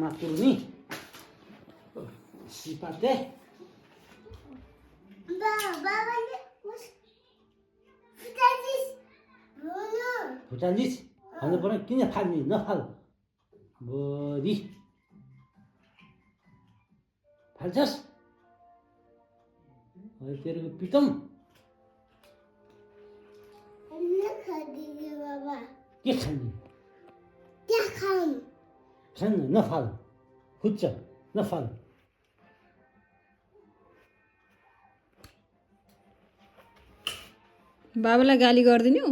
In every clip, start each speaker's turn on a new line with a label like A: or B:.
A: मातुर्नी सिपाते फुटालिस भन्नु पर्यो किन फाल्ने नफाल बढी फाल्छस् तेरो पितम के खाने खान नफाल खुच्च नफाल
B: बाबालाई गाली गरिदिनु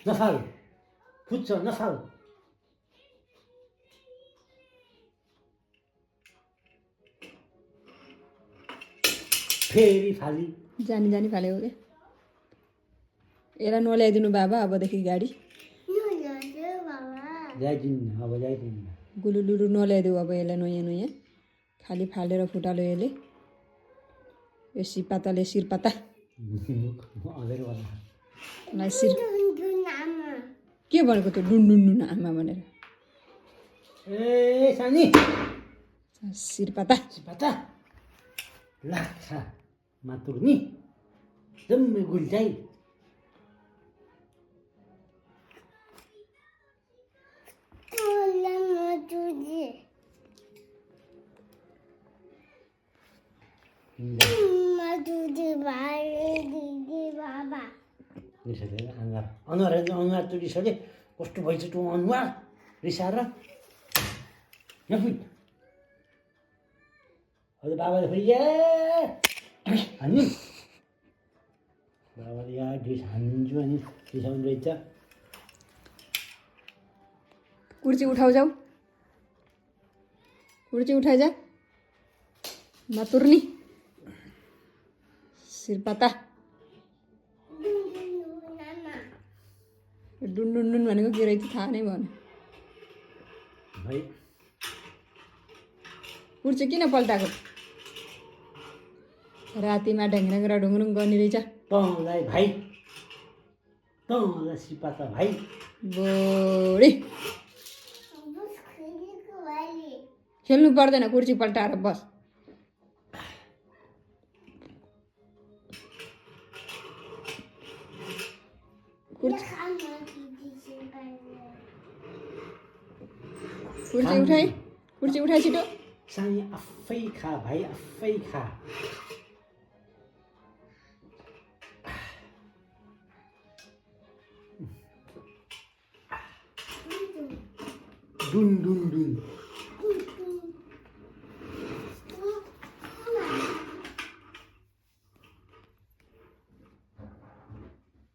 A: नफाल खुच्च नफाल फेरि फाली
B: जानी जानी फालेको क्या यसलाई नल्याइदिनु बाबा अबदेखि गाडी
A: ल्याइदिन्न अब ल्याइदिन्न
B: गुलुलुलु नल्याइदेऊ अब यसलाई नयाँ नयाँ खालि फालेर फुटालो यसले यो सिपाताले सिरपाता लाई सिर के भनेको त्यो डुन्डुन्डुन आमा भनेर
A: ए सानी
B: सिरपाता
A: सिपाता लाग्छ मातुर्नी जम्मै गुल्टाइ रिसाले अनुहार त रिसाले कस्तो भइछ त्यो अनुहार रिसाएर नफुट अहिले बाबाले फेरि हान्नु बाबाले ढिस हान्छु अनि रिसाउनु रहेछ
B: कुर्ची उठाउ जाऊ कुर्ची उठाइ जा मातुर्नी सिरपाता डुन्डुन्डुन भनेको के रहेछ थाहा नै भएन
A: भाइ
B: कुर्ची किन पल्टाएको रातिमा ढ्याङ्ग्रा ढुङ्ग्रुङ गर्ने रहेछ
A: तँलाई भाइ तँलाई सिपाता भाइ
B: बोडी खेल्नु पर्दैन कुर्ची पल्टाएर बस कुर्ची उठाइ छिटो
A: सानी आफै खा भाइ आफै खा डुन डुन डुन